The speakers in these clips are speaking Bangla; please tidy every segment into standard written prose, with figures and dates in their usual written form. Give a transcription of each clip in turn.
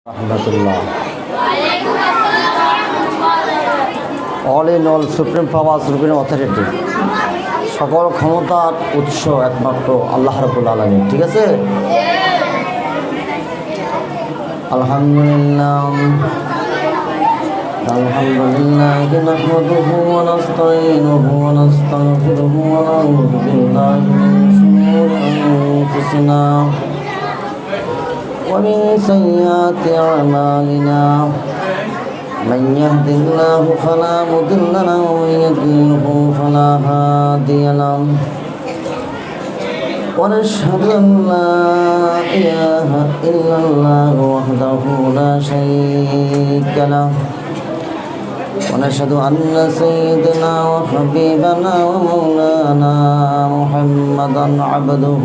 Rahmatullah. All in all, supreme power, supreme authority, সকল ক্ষমতার উৎস একমাত্র আল্লাহ রাব্বুল আলামিন। ঠিক আছে, আলহামদুলিল্লাহ আলহামদুলিল্লাহ নাহমাদুহু ওয়া নাস্তাঈনুহু ওয়া নাস্তাগফিরুহু ওয়া নাউযু বিল্লাহি মিন শুরুরি আনফুসিনা ومن سيئات أعمالنا من يهد الله فلا مضل له ومن يضلله فلا هادي له ونشهد أن لا إله إلا الله وحده لا شريك له ونشهد أن سيدنا وحبيبنا ومولانا محمدا عبده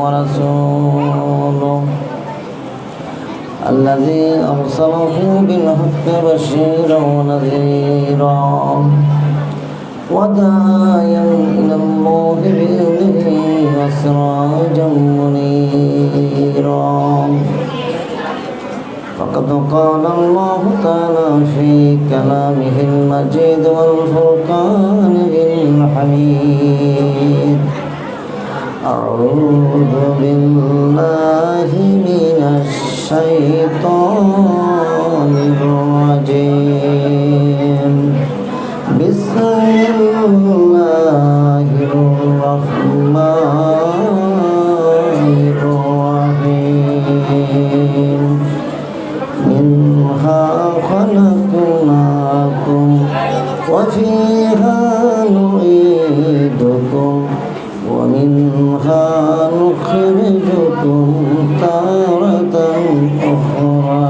ورسوله الذي أرسله بالحق بشيرا ونذيرا وداعيا إلى الله بإذنه وسراجا منيرا. فقد قال الله تعالى في كلامه المجيد والفرقانه الحميد: أعوذ بالله من الشيطان الرجيم. بسم الله الرحمن الرحيم. منها خلقناكم وفيها نعيدكم ومنها نخرجكم تارة أخرى.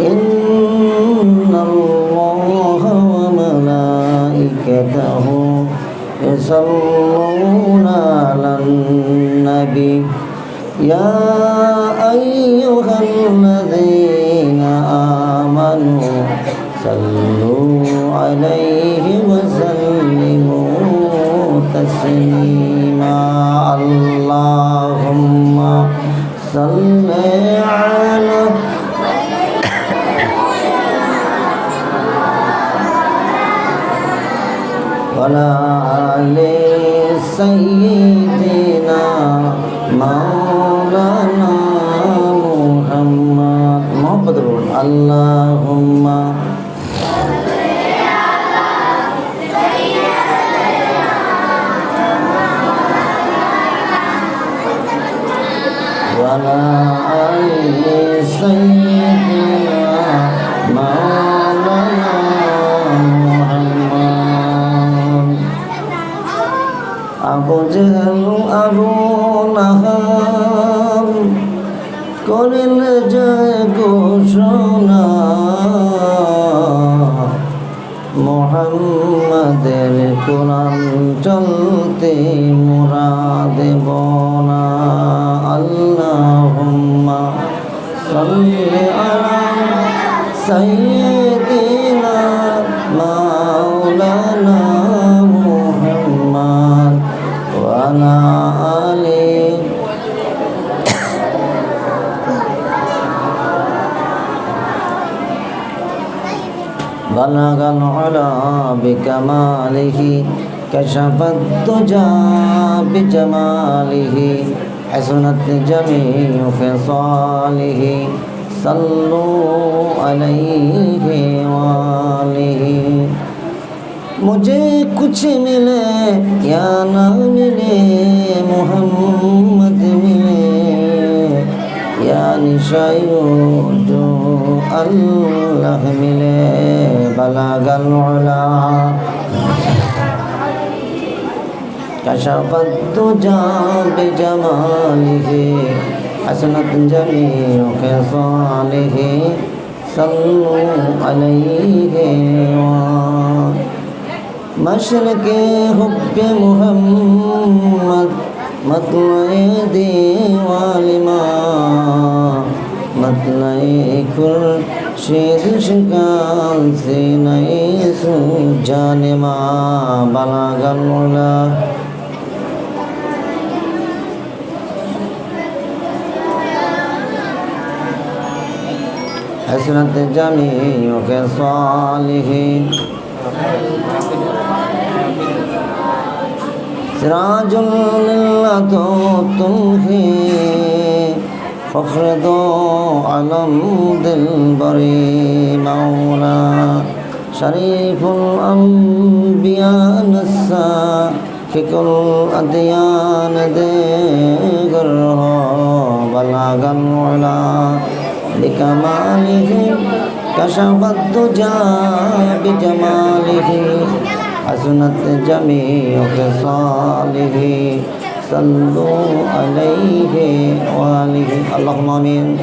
إن الله وملائكته يصلون على النبي يا أيها الذين آمنوا صلوا عليه وسلموا تسليما. اللهم صل على وعلى آل سيدنا مولانا محمد اللهم وعلى آل سيدنا مولانا محمد. আবু জেহেল আবু লাহাব করিল জয় ঘোষণা, মুহাম্মাদের কোরআন চলতে মোরা দেব না। আল্লাহুম্মা সাল্লি আলা সাইয়্যিদিনা মাওলানা মুহাম্মাদ ওয়া আলা আলি بلغ العلا بكماله كشف الدجى بجماله حسنت جميع خصاله صلوا عليه وآله. मुझे कुछ मिले या ना मिले मोहम्मद मिले या निशायो जो अल्लाह मिले. बलगल उला कशफत दुजा बिजमालिही हसनत जमीउ खिसालिही सल्लु अलैहि वा. मशरक़े हुब्बे मुहम्मद मतलए दीवालिमा मतलए खुर्शीद शिकाल से नए सु जानिमा. बलगल उला حسنت جميع خصاله سراج لله تمحي فخر دو علم دل بری مولا شريف الأنبياء نسا كل أديان ديغرها بلغ العلا بكماله كشف الدجى بجماله حسنت جميع خصاله صلوا عليه وآله اللهم آمين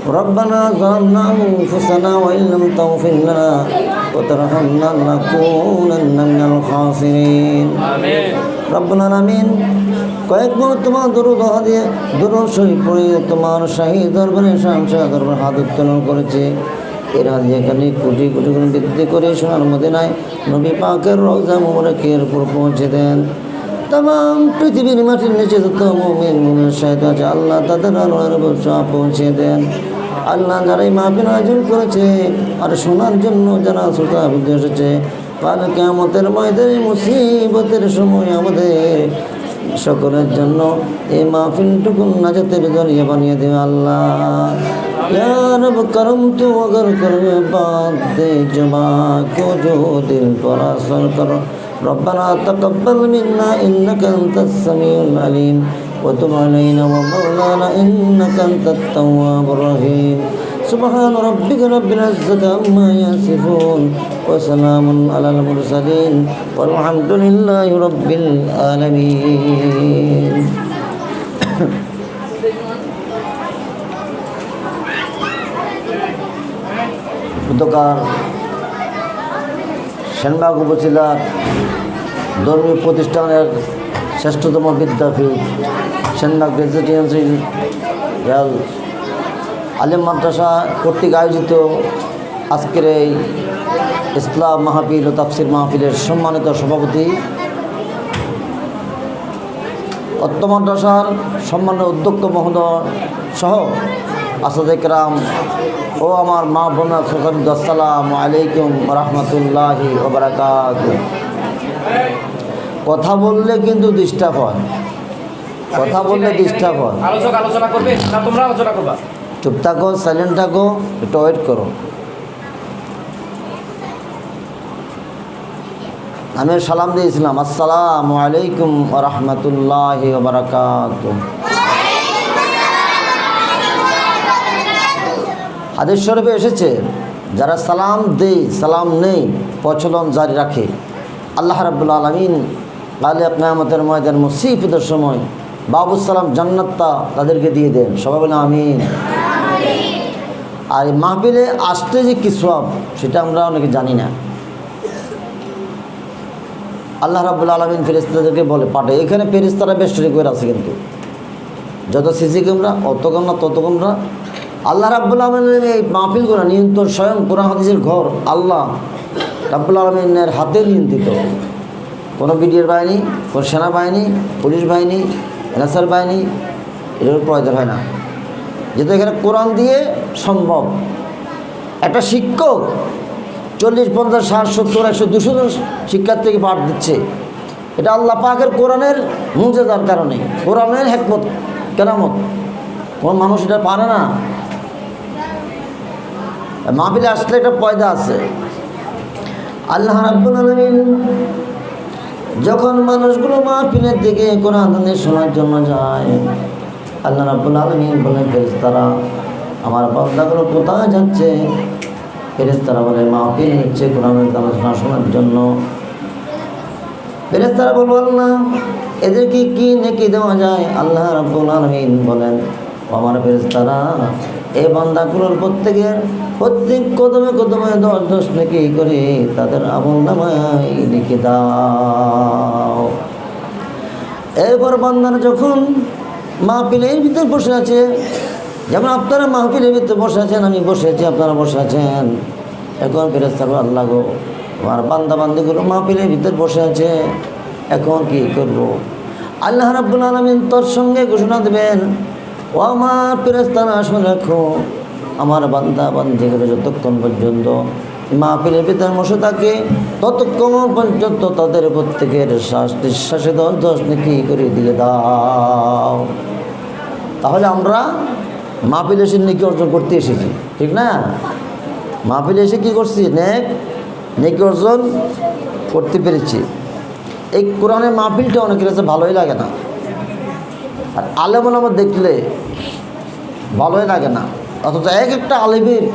ربنا ظلمنا أنفسنا وإن لم تغفر لنا وترحمنا لنكونن من الخاسرين ربنا آمين কয়েকবার তোমার দরুদ দিয়ে দরুদ শরীফ পড়ে তোমার শাহী দরবারে শামশাহ দরবার হাত উত্তোলন করেছে এর হাত যেখানে কোটি কোটি গুণ বৃদ্ধি করে সোনার মদিনায় নবী পাকের রওজা মুবারকের উপর পৌঁছে দেন तमाम পৃথিবীর মাটির নিচে যত মুমিন মুমিনের সাথে আছে আল্লাহ তাদের আলোর বর্ষা পৌঁছে দেন আল্লাহ যারা এই মাহফিল আয়োজন করেছে আর শোনার জন্য যারা শ্রোতা বুদ্ধি এসেছে কাল কিয়ামতের ময়দানে মুসিবতের সময় আমাদের সকলের জন্য এই মাহফিলটুকু নাজাতের জরিয়া বানিয়ে দেবে আল্লাহ या रब करम तू अगर कर बात दे जमा को जो दिल पर असर कर ربنا تقبل منا إنك أنت السميع العليم وتب علينا ومولانا إنك أنت التواب الرحيم سبحان ربك رب العزة عما يصفون وسلام على المرسلين والحمد لله رب العالمين গতকাল সেনবাগ উপজেলার ধর্মীয় প্রতিষ্ঠানের শ্রেষ্ঠতম বিদ্যাপীঠ সেনবাগ রেজিডেন্সি আলেম মাদ্রাসা কর্তৃক আয়োজিত আজকের এই ইসলাম মাহফিল ও তাফসির মাহফিলের সম্মানিত সভাপতি অত্র মাদ্রাসার সম্মানিত অধ্যক্ষ মহোদয় সহ আসাদে কেরাম ও আমার মা বোনা আসসালামু আলাইকুম রহমতুল্লাহি ওয়া বারাকাতুহু কথা বললে কিন্তু ডিস্টার্ব হয় কথা বললে ডিস্টার্ব হয় আলোচনা করবে না তোমরা আলোচনা করবা চুপ থাকো সাইলেন্ট থাকো একটু ওয়েট করো আমি সালাম দিয়েছিলাম আসসালামু আলাইকুম রহমতুল্লাহি ওয়া বারাকাতুহু হাদিস শরীফে এসেছে যারা সালাম দেয় সালাম নেই প্রচলন জারি রাখে আল্লাহ রাব্বুল আলামিন কালে কিয়ামতের ময়দান মুসিবতের সময় বাবুস সালাম জান্নাতটা তাদেরকে দিয়ে দেন সবাই বলে আমিন আর এই মাহফিলে আসতে যে কি সওয়াব সেটা আমরা অনেকে জানি না আল্লাহ রাব্বুল আলামিন ফেরেশতাদেরকে বলে পাঠে এখানে ফেরেশতারা বেষ্টনী করে আছে কিন্তু যত সিসি ক্যামেরা অত ক্যামেরা তত ক্যামেরা আল্লাহ রাব্বুল আলামিনের এই মাহফিলগুলো নিয়ন্ত্রণ স্বয়ং কোরআন হাদিসের ঘর আল্লাহ রাব্বুল আলামিনের হাতে নিয়ন্ত্রিত কোনো বিডিআর বাহিনী কোনো সেনাবাহিনী পুলিশ বাহিনী এনএসআর বাহিনী এর প্রয়োজন হয় না যেহেতু এখানে কোরআন দিয়ে সম্ভব একটা শিক্ষক 40, 50, 60, 70, 100, 200 জন শিক্ষার্থীকে পাঠ দিচ্ছে এটা আল্লাহ পাকের কোরআনের মুজিজার কারণে কোরআনের হিকমত কেরামত কোন মানুষ এটা পারে না মাহফিলে আসলে একটা পয়দা আছে আল্লাহ রাব্বুল আলামিন যখন মানুষগুলো মাহফিলের দিকে কোরআন শোনার জন্য যায় আল্লাহ রাব্বুল আলামিন বলে ফেরেশতারা আমার বান্দাগুলো কোথায় যাচ্ছে ফেরেশতারা বলে মাহফিল হচ্ছে কোরআনের আলোচনা শোনার জন্য ফেরেশতারা বলবো আল্লাহ এদেরকে কি নেকি দেওয়া যায় আল্লাহ রাব্বুল আলামিন বলেন আমার ফেরেশতারা এই বান্দাগুলোর প্রত্যেক কদমে কদমে 10 নেকি করে তাদের আমলনামায় লিখে দাও এরপর বান্দারা যখন মাহফিলের ভিতর বসে আছে যেমন আপনারা মাহফিলের ভিতরে বসে আছেন আমি বসে আছি আপনারা বসে আছেন এখন ফেরেশতারা আল্লাহ গো আমার বান্দা বান্দিগুলো মাহফিলের ভিতর বসে আছে এখন কি করব আল্লাহ রাব্বুল আলামিন তোর সঙ্গে ঘোষণা দেবেন ও আমার ফেরেশতারা শুনে রাখো আমার বান্দা বান্দিগুলো যতক্ষণ পর্যন্ত মাহফিলের ভিতরে বসে থাকে ততক্ষণ পর্যন্ত তাদের প্রত্যেকের শ্বাস নিঃশ্বাসে 10 নেকি করে দিয়ে দাও। তাহলে আমরা মাহফিলে এসে নেকি অর্জন করতে এসেছি, ঠিক না? মাহফিলে এসে কী করছি? নেকি অর্জন করতে পেরেছি। এই কোরআনের মাহফিলটা অনেকের কাছে ভালোই লাগে না, আর আলেম ওলামা দেখলে ভালোই লাগে না। অথচ এক একটা আলেমের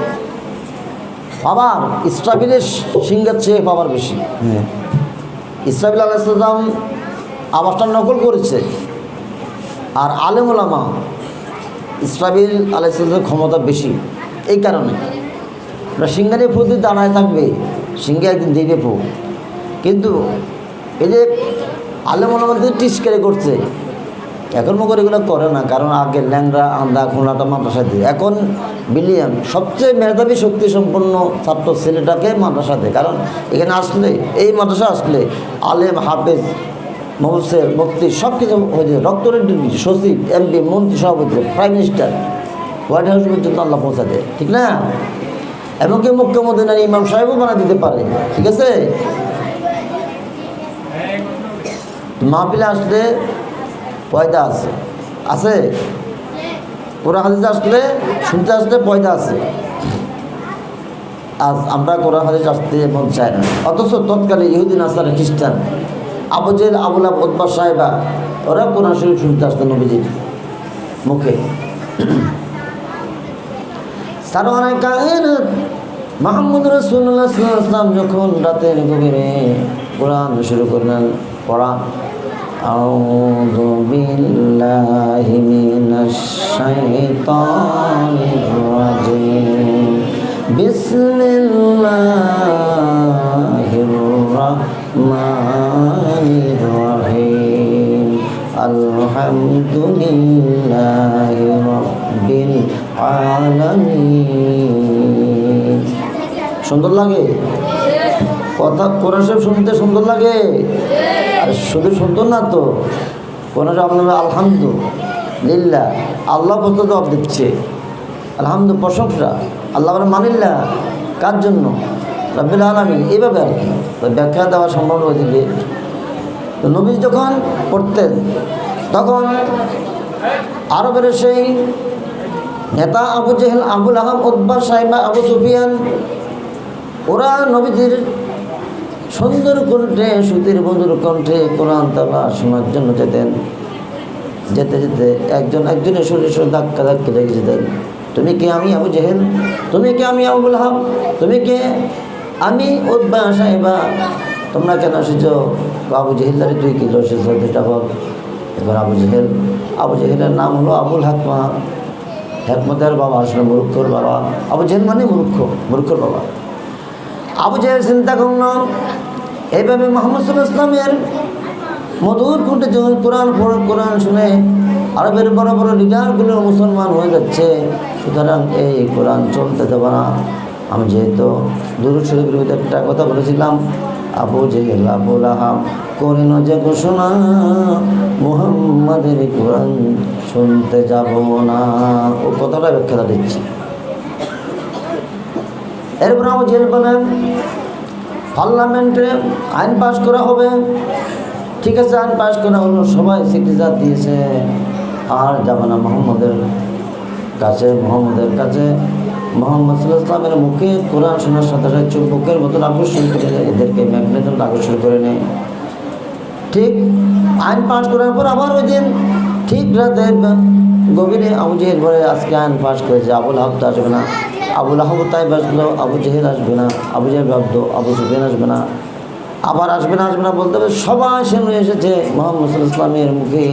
পাওয়ার ইসরাফিলের সিংহের চেয়ে পাওয়ার বেশি। ইসরাফিল আলাইহিস সালাম আওয়াজটা নকল করেছে, আর আলেম ওলামা ইসরাফিল আলাইহিস সালামের ক্ষমতা বেশি। এই কারণে সিংহারের প্রতি দাঁড়ায় থাকবে, সিংহে একদিন দিবে ফু। কিন্তু এই যে আলেম ওলামাদের টিস্কারি করছে, এখন মুখর এগুলো করে না, কারণ আগে ল্যাংরা আন্দা খোলাটা মাদ্রাসা দিয়ে, এখন বিলিয়ন সবচেয়ে মেধাবী শক্তি সম্পন্ন ছাত্র ছেলেটাকে মাদ্রাসা দেয়। কারণ এখানে আসলে, এই মাদ্রাসা আসলে আলেম, হাফেজ, মহসের, মুফতি সব কিছু হয়েছে। ডক্টরেট ডিগ্রি, সচিব, এমপি, মন্ত্রী, সভাপতি, প্রাইম মিনিস্টার, হোয়াইট হাউস পর্যন্ত আল্লাহ পৌঁছা দেয়, ঠিক না? এমনকি মুখ্যমন্ত্রী ইমাম সাহেবও বানা দিতে পারে, ঠিক আছে? মাহফিলে আসলে পয়দা আছে, আছে কোরআন হাদিস আসলে শুনতে আসলে পয়দা আছে। আজ আমরা কোরআন হাদিস আসতে মন চায় না, অথচ তৎকালে ইহুদি নাসারা খ্রিস্টান আবু জেহেল, আবু লাহাব, উতবা সাহেবা ওরা কোরআন শরীফ শুনতে আসতো নবীজির মুখে। সারওয়ারে কায়নাত মুহাম্মদ রাসূলুল্লাহ সাল্লাল্লাহু আলাইহি ওয়াসাল্লাম যখন রাতের গভীরে কোরআন শুরু করলেন পড়া, আউযু বিল্লাহি মিনাশ শাইতানির রাজিম, বিসমিল্লাহির রাহমানির রাহিম, আলহামদুলিল্লাহি রাব্বিল আলামিন। সুন্দর লাগে কথা? কোরআন শরীফ শুনতে সুন্দর লাগে? আর শুধু সুন্দর না তো, কোরআন আপনার আলহামদুলিল্লাহ, আল্লাহ পর্যন্ত জবাব দিচ্ছে। আলহামদু প্রশংসা, আল্লাহ বলে মানিল্লাহ, কার জন্য? রাব্বিল আলামিন। এইভাবে আর কি ব্যাখ্যা দেওয়া সম্ভব ওইদিকে। তো নবী যখন পড়তেন তখন আরবের সেই নেতা আবু জেহেল, আবু লাহাব, উতবা সাহেবা, আবু সুফিয়ান, ওরা নবীজির সুন্দর কণ্ঠে, সুতির মধুর কণ্ঠে কোরআন তালা শোনার জন্য যেতেন। যেতে যেতে একজনের শরীর ধাক্কা লেগে যেতেন। তুমি কে? আমি আবু জেহেল। তুমি কে? আমি আবু লাহাব। তুমি কে? আমি উতবা সাহেবা। তোমরা কেন এসেছ? আবু জেহেল, দাঁড়িয়ে তুই কি এসেছ? এটা বল। এখন আবু জেহেলের নাম হলো আবুল হাকমা, হেকমতের বাবা, আসলে মূর্খর বাবা। আবু জেহেল মানে মূর্খর বাবা। আবু জেহেল চিন্তা করল, এইভাবে মুহাম্মদ সাল্লাল্লাহু আলাইহি ওয়াসাল্লামের মধুর কণ্ঠে যখন কোরআন শুনে আরবের বড় বড় লিডারগুলো মুসলমান হয়ে যাচ্ছে, সুতরাং এই কোরআন চলতে দেব না। আমি যেহেতু দুরূদ শরীফের ভিতরে একটা কথা বলেছিলাম, আবু জেহেল, আবু লাহাব করিল যে ঘোষণা, মুহাম্মাদের কোরআন শুনতে যাব না। ও কথাটা ব্যাখ্যাটা দিচ্ছি। এরপর আবু জেহেল বলেন, পার্লামেন্টে আইন পাস করা হবে। ঠিক আছে, আইন পাস করা হলো, সবাই সিটিজার দিয়েছে। আর যাবে না মোহাম্মদের কাছে। মোহাম্মদ সাল্লাল্লাহু আলাইহি ওয়াসাল্লামের মুখে কোরআন শোনার সাথে সাথে চুম্বকের মতন আকর্ষণ করে নেয়, এদেরকে ম্যাগনেটের আকর্ষণ করে নেয়। ঠিক আইন পাস করার পর আবার ওই দিন ঠিক রাতে গভীরে আবু জেহেল বলে, আজকে আইন পাস করেছে, আবু লাহাব তো আসবে না। আবু লাহাব তাই বাসলো, আবু জেহেল আসবে না। আবু জেহেল ভাবতো আবু সুফিয়ান আসবে না। আবার আসবে না বলতে হবে সবাই শুনে এসেছে মুহাম্মদ সাল্লাল্লাহু আলাইহি ওয়াসাল্লামের মুখে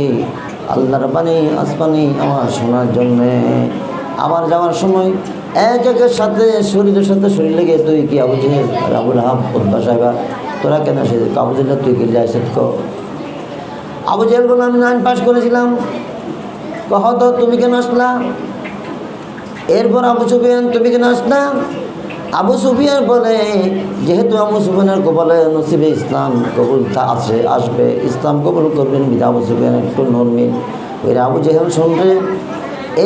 আল্লাহর বাণী, আসমানি আমার শোনার জন্যে। আবার যাওয়ার সময় একের সাথে শরীরের সাথে শরীর লেগে, তুই কি আবু জেহেল, আবু লাহাব, উতবা সাহেবা, তোরা কেন এসে? আবু জেহেল, তুই কি লাইসেন্স কো? আবু জেহেল বলে, আমি আইন পাস করেছিলাম। কহত তুমি কেন আসলা? এরপর আবু সুফিয়ান, তুমি কেন আসলা? আবু সুফিয়ান বলে, যেহেতু আবু সুফিয়ানের কপালে নসিবে ইসলাম কবুল আসবে, ইসলাম কবুল করবেন, বিধা আবু সুফিয়ান একটু নরমি। ওই আবু জেহেল শুনলে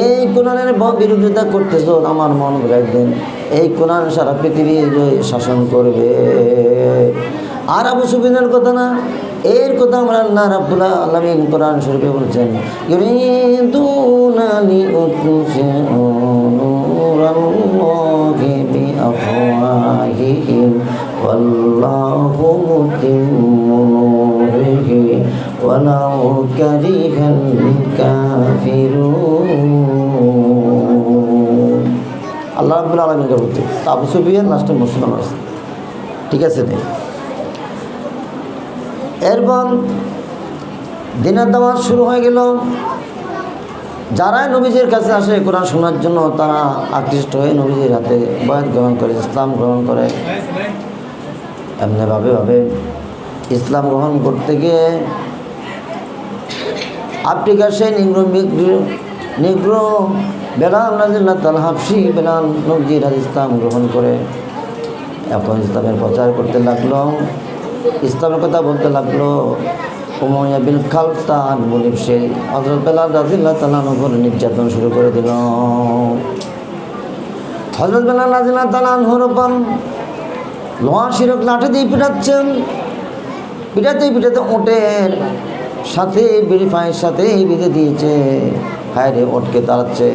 এই কোরআনের বিরোধিতা করতেছ, আমার মন করে একদিন এই কোরআন সারা পৃথিবী শাসন করবে। আর আবু সুফিয়ানের কথা না, এর কথা আমরা আল্লাহ রাব্বুল আলামিন কোরআন শরীফে বলেছেন, ইউরিদুনা লিউতফিউ নূরাল্লাহি বিআফওয়াহিহিম ওয়াল্লাহু মুতিম্মু নূরিহি ওয়ালাউ কারিহাল কাফিরুন। আল্লাহ রাব্বুল আলামিন বলছে আবু সুফিয়ান লাস্টে মুসলমান হয়েছে, ঠিক আছে রে। এরপর দিনের দাওয়াত শুরু হয়ে গেল। যারাই নবীজির কাছে আসে কোরআন শোনার জন্য, তারা আকৃষ্ট হয়ে নবীজির হাতে বয়াত গ্রহণ করে, ইসলাম গ্রহণ করে। এমনিভাবে ইসলাম গ্রহণ করতে গিয়ে আফ্রিকার সেই নিগ্রো বেলাল রাদিয়াল্লাহু তাআলা হাবশী বেলাল নবীজির হাতে ইসলাম গ্রহণ করে এখন ইসলামের প্রচার করতে লাগলো, ইসলামের কথা বলতে লাগলো। উমাইয়া বিন খালফ তার মুনিব সে হযরত বেলাল রাদিয়াল্লাহু তাআলার উপর নির্যাতন শুরু করে দিল। হযরত বেলাল রাদিয়াল্লাহু তাআলার উপর লোহার শিরক লাঠি দিয়ে পিটাচ্ছেন। পিটাতে ওটের সাথে বিড়ি পায়ের সাথে বেঁধে দিয়েছে। হায় রে, ওটকে তাড়াচ্ছে।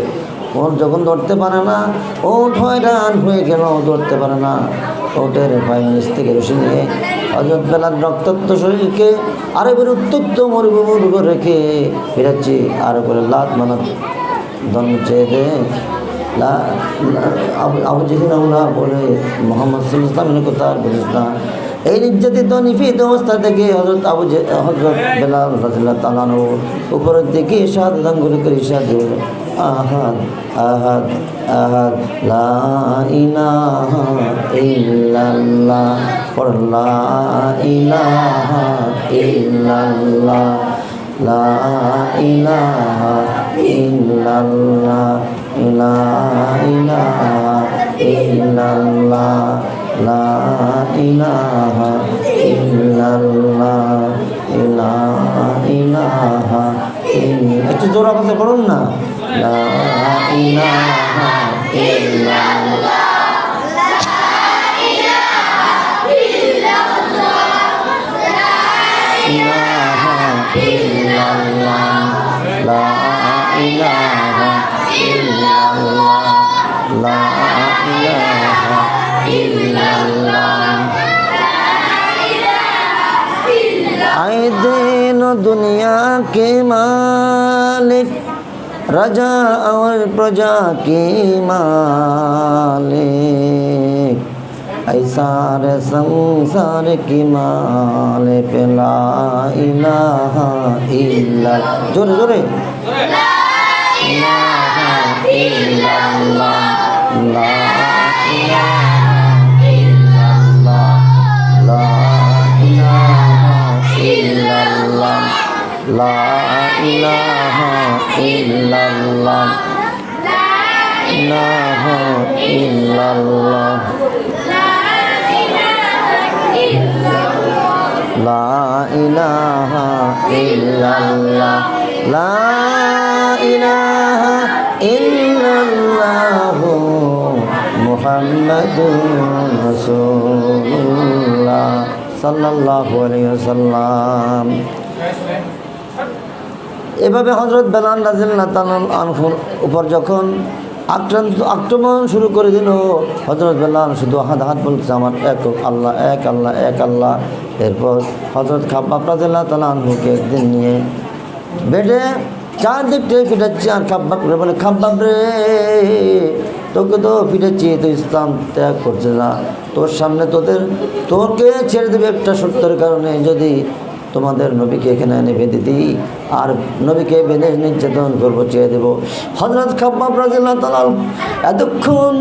ওট যখন দৌড়তে পারে না, ওট হয়রান হয়ে গেল, দৌড়তে পারে না। ওটের পায়ের নিচ থেকে রশি নিয়ে হযরত বেলাল রক্তাক্ত শরীরকে আরো বের উত্তপ্ত মরুভূমির উপর রেখে ফিরাচ্ছি। আর করে লাত মানাত ধন চেয়ে দে আবু জেহেল বলে মোহাম্মদ সাল্লাল্লাহু আলাইহি ওয়াসাল্লামের কথা আর বলিস না। এই নির্যাতিত নিপীড়িত অবস্থা থেকে হযরত বেলাল রাদিয়াল্লাহু তাআলা উপরের দিকে শাহাদাত আঙ্গুল করে ইশারা দিল, আহাদ আহাদ আহাদ লা ইলাহা ইল্লাল্লাহ লা ইলাহা ইল্লাল্লাহ লা ইলাহা ইল্লাল্লাহ লা ইলাহা ইল্লাল্লাহ লা ইলাহা ইল্লাল্লাহ লা ইলাহা ইল্লাল্লাহ। একটু জোর আওয়াজে বলুন না, লা ইলাহা ইল্লাল্লাহ লা ইলাহা ইল্লাল্লাহ লা ইলাহা ইল্লাল্লাহ। आए दिन दुनिया के मालिक, रजा और प्रजा के मालिक, ऐसा रे संसार की मालिक ला इलाहा इल्लल्लाह। जोरे जोरे ला इलाहा इल्लल्लाह ला इलाहा इल्लल्लाह ला ইল্লাল্লাহ লা ইলাহা ইল্লাল্লাহ লা ইলাহা ইল্লাল্লাহ লা ইলাহা ইল্লাল্লাহ লা ইলাহা ইল্লাল্লাহ মুহাম্মাদুর রাসূলুল্লাহ সাল্লাল্লাহু আলাইহি ওয়াসাল্লাম। এভাবে হযরত বেলাল রাদিয়াল্লাহু তাআলা আনহুর উপর যখন আক্রমণ শুরু করে দিল, হযরত বেলাল শুধু হাত বলছে, আমার এক আল্লাহ এক আল্লাহ এক আল্লাহ। এরপর হযরত খাব্বাব রাদিয়াল্লাহু তাআলা আনহুকে একদিন নিয়ে বেডে চারদিকটা পিটাচ্ছে। আর খাব্বাব বলে, খাব্বাব রে, তোকে তো পিটাচ্ছি, তো ইসলাম ত্যাগ করছে না, তোর সামনে তোকে ছেড়ে দেবে একটা সত্যের কারণে। যদি তোমাদের নবীকে এখানে এনে বেঁধে দিই আর নবীকে বেঁধে নির্যাতন করবো, চেয়ে দেবো। হযরত খাব্বাব রাদিয়াল্লাহু তাআলা এতক্ষণ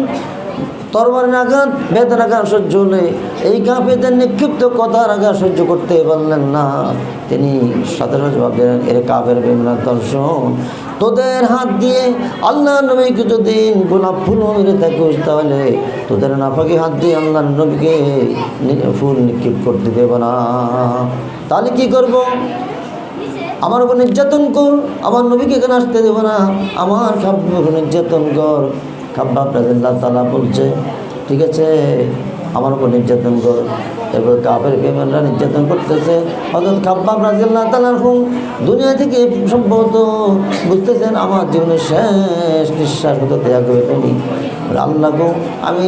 তরবারের আঘাত, বেতের আঘাত সহ্য হলে এই কাফেরদের নিক্ষিপ্ত কথার আঘাত সহ্য করতে পারলেন না। তিনি সাথে জবাব দিলেন, এর কাফের বেঈমান দর্শন, তোদের হাত দিয়ে আল্লাহ নবীকে যদি গোলাপ ফুল মেরে থাকিস, তাহলে তোদের নাফাকি হাত দিয়ে আল্লাহ নবীকে ফুল নিক্ষেপ করতে দেব না। তাহলে কি করব? আমার উপর নির্যাতন কর, আমার নবীকে এখানে আসতে দেবো না, আমার খাব্বার উপর নির্যাতন কর। খাব্বাব রাদিয়াল্লাহু তাআলা বলছে ঠিক আছে আমার উপর নির্যাতন কর। এরপর কাফের বেঈমানরা নির্যাতন করতেছে। হযরত খাব্বাব রাদিয়াল্লাহু তাআলা দুনিয়া থেকে সম্ভবত বুঝতেছেন আমার জীবনের শেষ নিঃশ্বাস হতে ত্যাগ করে ফেলি। আল্লাহ গো, আমি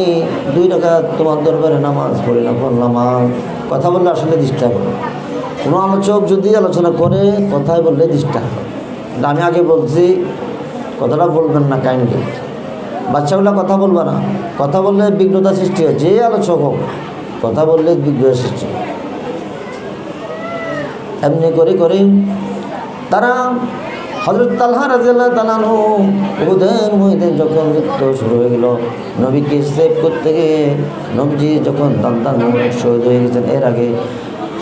2 রাকাত তোমার দরবারে নামাজ পড়ি না, পড়লাম। কথা বললে আসলে ডিস্টার্ব হবে। কোনো আলোচক যদি আলোচনা করে কথায় বললে ডিস্টার্ব হবে। আমি আগে বলছি কথাটা বলবেন না কাইন্ডলি। বাচ্চাগুলো কথা বলবে না, কথা বললে বিঘ্নতা সৃষ্টি হয়। যে আলোচক হোক কথা বললে বিঘ্নতা সৃষ্টি হয়। এমনি করে করে তারা হযরত তালহা রাদিয়াল্লাহু তাআলা উহুদের ময়দানে যখন যুদ্ধ শুরু হয়ে গেল, নবীকে সেভ করতে গিয়ে নবীজি যখন দান শহীদ হয়ে গেছেন, এর আগে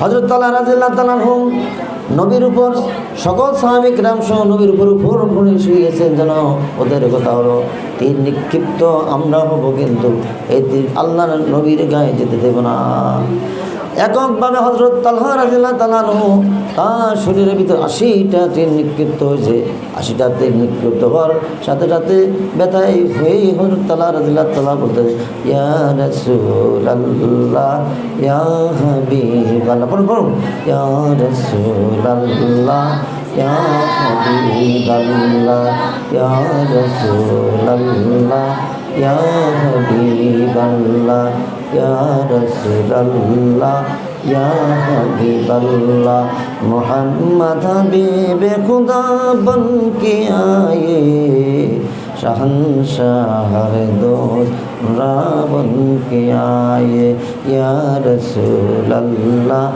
হযরত তালহা রাদিয়াল্লাহু তাআলা নবীর উপর সকল সাহাবী কিরাম সহ নবীর উপর শুয়ে গেছেন। যেন ওদের কথা হলো তীর নিক্ষিপ্ত আমরা হব, কিন্তু এই তীর আল্লাহর নবীর গায়ে যেতে দেব না। এককভাবে হযরত তালহা রাদিয়াল্লাহু তাআলা তার শরীরের ভিতর 80টা তীর নিক্ষিপ্ত হয়েছে। 80টা তীর নিক্ষিপ্ত হওয়ার সাথে সাথে ব্যথায় হয়ে হযরত তালহা রাদিয়াল্লাহু তাআলা বলতে ইয়া রাসূলুল্লাহ ইয়া হাবিবাল্লাহ, পড়ুন ইয়া রাসূলুল্লাহ ইয়া হাবিবাল্লাহ ইয়া রাসূলুল্লাহ ইয়া হাবিবাল্লাহ ইয়া রাসূলুল্লাহ ইয়া হাবিবাল্লাহ মুহাম্মদ হাবিবে খুদা বনকে আয়ে शहंशाह दोस्त रावण के आए या रसूल अल्लाह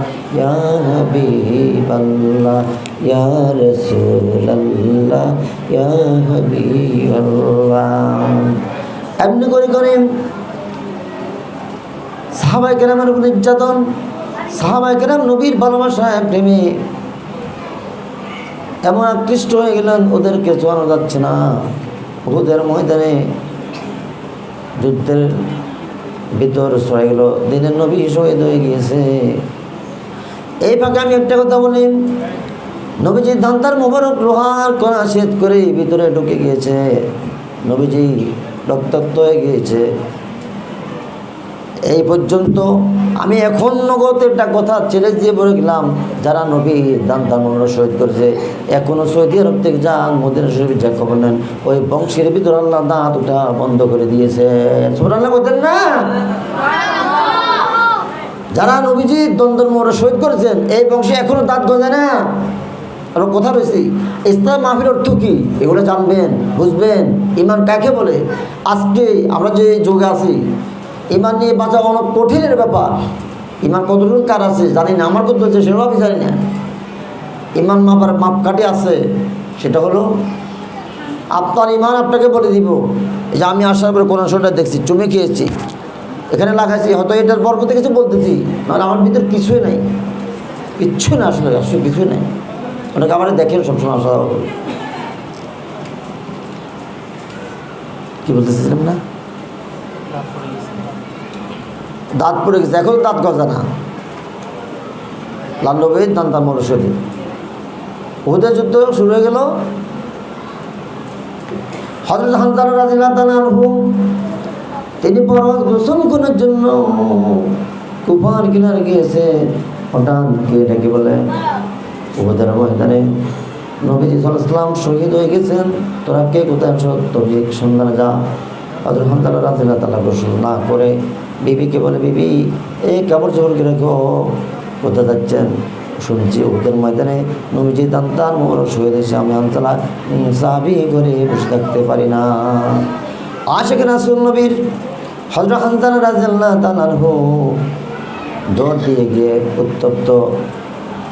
या हबीब अल्लाह या रसूल अल्लाह या हबीब अल्लाह। এমনি করে করে সাহাবায়ে কেরামের উপর নির্যাতন, সাহাবায়ে কেরাম নবীর ভালোবাসায় প্রেমে এমন আকৃষ্ট হয়ে গেলেন ওদেরকে চোয়ানো যাচ্ছে না। উহুদের ময়দানে যুদ্ধের ভিতর ছড়ে গেল, দিনের নবী শহীদ হয়ে গিয়েছে। এই ফাঁকে আমি একটা কথা বলি, নবীজি দান্তার মোবারক লোহার কণা ছেদ করে ভিতরে ঢুকে গিয়েছে, নবীজি রক্তাক্ত হয়ে গিয়েছে। এই পর্যন্ত আমি এখন নগদ একটা কথা চ্যালেঞ্জ দিয়ে বলে গেলাম, যারা নবী দান্তার মোবারক শহীদ করেছে এখনও সৌদি আরব থেকে যান, মদিনা শরীফ যা খবর নেন, ওই বংশের ভিতরে আল্লাহ দাঁত ওটা বন্ধ করে দিয়েছে। সুবহানাল্লাহ বলতেন না? যারা নবীজি দান্তার মোবারক শহীদ করেছেন এই বংশে এখনও দাঁত গজে না। আর কথা রয়েছে ইসলাম মাহফিল অর্থ কী এগুলো জানবেন, বুঝবেন। ইমান কাকে বলে? আজকে আমরা যে যুগে আছি, ইমান নিয়ে বাঁচা অনেক কঠিনের ব্যাপার। ইমান কতটুকু কার আছে জানি না, আমার কত হচ্ছে সেটাও আমি জানি না। ইমান মাপার মাপকাঠি আছে, সেটা হলো আপনার ইমান আপনাকে বলে দিব। এই যে আমি আসার পরে কোরআন শরীফটা দেখছি, চুমে খেয়েছি, এখানে লাগাইছি, হয়তো এটার বরকতে কিছু বলতেছি, নাহলে আমার ভিতরে কিছুই নাই, কিচ্ছুই না, আসলে আসলে কিছুই নাই। ওটাকে আমার দেখেন সবসময় আসা কি বলতেছিলাম না, দাঁত পড়ে গেছে, এখন দাঁত গজা না। লাল্লবেদ দান্তার মোবারক শরীফ উহুদের যুদ্ধ শুরু হয়ে গেল। হযরত হামজা রাদিয়াল্লাহু তাআলা আনহু তিনি পরওয়াজ গোসল করার জন্য কুফার কিনারে গিয়েছে। হঠাৎ কে ডেকে বলে উহুদের ময়দানে নবীজি সাল্লাল্লাহু আলাইহি ওয়াসাল্লাম শহীদ হয়ে গেছেন, তোরা কে কোথায় আছো? তবে সন্ধানে যা। হযরত হামজা রাদিয়াল্লাহু তাআলা গোসল না করে বিবিকে বলে, বিবি এই কাপড় চোপড়কে রেখো, কোথায় যাচ্ছেন? শুনছি উহুদের ময়দানে নবীজি দান্তার মোবারক শহীদ হয়েছে, আমি হামজা সাহাবী করে বসে থাকতে পারি না। আশিক রাসূল নবীর হযরত হামজা রাদিয়াল্লাহু তাআলা আনহু দৌড় দিয়ে গিয়ে উত্তপ্ত